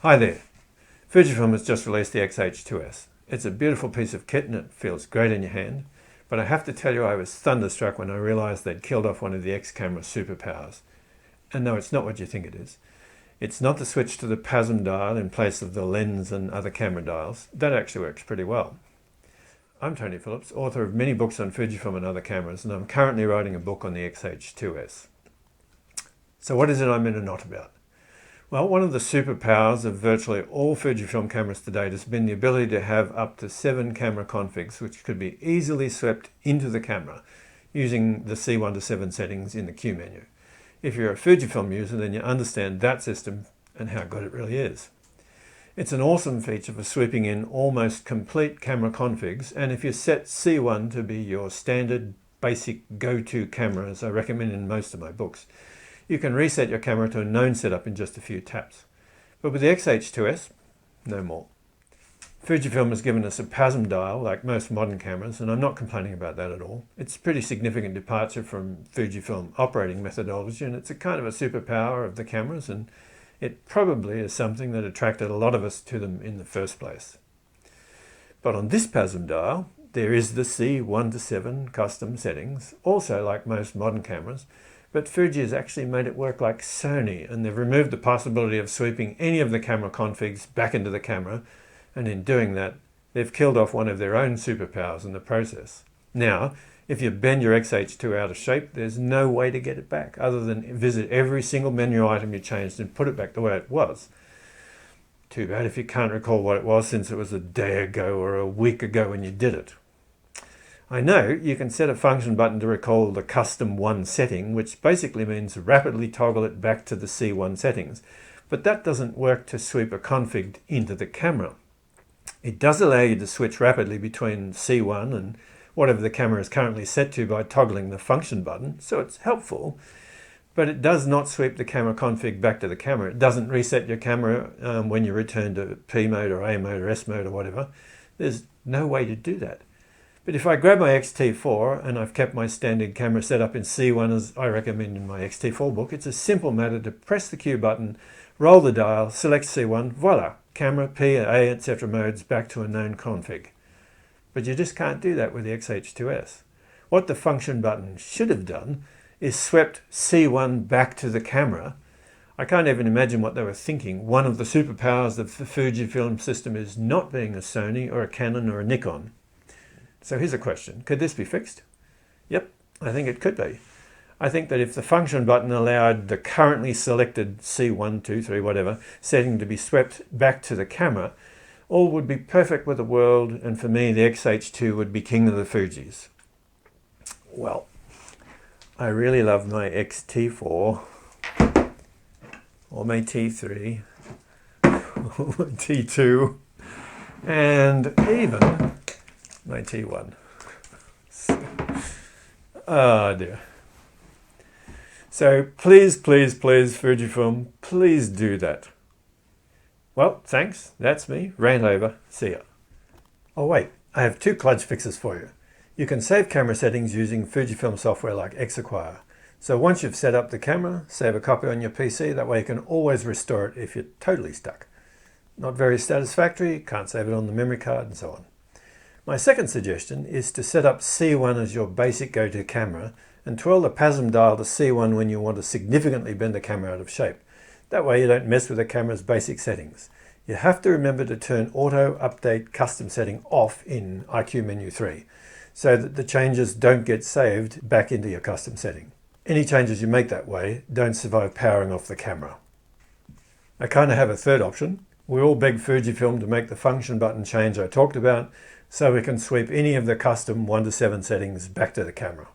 Hi there. Fujifilm has just released the X-H2s. It's a beautiful piece of kit and it feels great in your hand, but I have to tell you I was thunderstruck when I realized they'd killed off one of the X camera superpowers. And no, it's not what you think it is. It's not the switch to the PASM dial in place of the lens and other camera dials. That actually works pretty well. I'm Tony Phillips, author of many books on Fujifilm and other cameras, and I'm currently writing a book on the X-H2s. So what is it I'm in a knot about? Well, one of the superpowers of virtually all Fujifilm cameras to date has been the ability to have up to 7 camera configs, which could be easily swept into the camera using the C1 to 7 settings in the Q menu. If you're a Fujifilm user, then you understand that system and how good it really is. It's an awesome feature for sweeping in almost complete camera configs, and if you set C1 to be your standard basic go-to camera, as I recommend in most of my books, you can reset your camera to a known setup in just a few taps. But with the X-H2s, no more. Fujifilm has given us a PASM dial like most modern cameras, and I'm not complaining about that at all. It's a pretty significant departure from Fujifilm operating methodology, and it's a kind of a superpower of the cameras, and it probably is something that attracted a lot of us to them in the first place. But on this PASM dial, there is the C1 to 7 custom settings, also like most modern cameras, but Fuji has actually made it work like Sony, and they've removed the possibility of sweeping any of the camera configs back into the camera, and in doing that, they've killed off one of their own superpowers in the process. Now, if you bend your X-H2 out of shape, there's no way to get it back other than visit every single menu item you changed and put it back the way it was. Too bad if you can't recall what it was since it was a day ago or a week ago when you did it. I know you can set a function button to recall the custom 1 setting, which basically means rapidly toggle it back to the C1 settings, but that doesn't work to sweep a config into the camera. It does allow you to switch rapidly between C1 and whatever the camera is currently set to by toggling the function button, so it's helpful, but it does not sweep the camera config back to the camera. It doesn't reset your camera when you return to P mode or A mode or S mode or whatever. There's no way to do that. But if I grab my X-T4, and I've kept my standard camera set up in C1 as I recommend in my X-T4 book, it's a simple matter to press the Q button, roll the dial, select C1, voila, camera, P, A, etc. modes back to a known config. But you just can't do that with the X-H2s. What the function button should have done is swept C1 back to the camera. I can't even imagine what they were thinking. One of the superpowers of the Fujifilm system is not being a Sony or a Canon or a Nikon. So here's a question. Could this be fixed? Yep, I think it could be. I think that if the function button allowed the currently selected C1, 2, 3, whatever, setting to be swept back to the camera, all would be perfect with the world, and for me, the X-H2 would be king of the Fujis. Well, I really love my X-T4, or my T3, or my T2, and even my T1. Oh dear. So please, please, please, Fujifilm, please do that. Well, thanks. That's me. Rant over. See ya. Oh wait, I have 2 kludge fixes for you. You can save camera settings using Fujifilm software like X-H2s. So once you've set up the camera, save a copy on your PC. That way you can always restore it if you're totally stuck. Not very satisfactory, can't save it on the memory card and so on. My second suggestion is to set up C1 as your basic go-to camera and twirl the PASM dial to C1 when you want to significantly bend the camera out of shape. That way you don't mess with the camera's basic settings. You have to remember to turn Auto Update Custom Setting off in IQ Menu 3 so that the changes don't get saved back into your custom setting. Any changes you make that way don't survive powering off the camera. I kind of have a third option. We all beg Fujifilm to make the function button change I talked about so we can sweep any of the custom 1 to 7 settings back to the camera.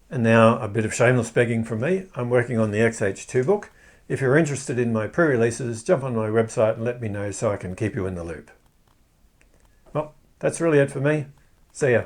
And now a bit of shameless begging from me. I'm working on the X-H2 book. If you're interested in my pre-releases, jump on my website and let me know so I can keep you in the loop. Well, that's really it for me. See ya.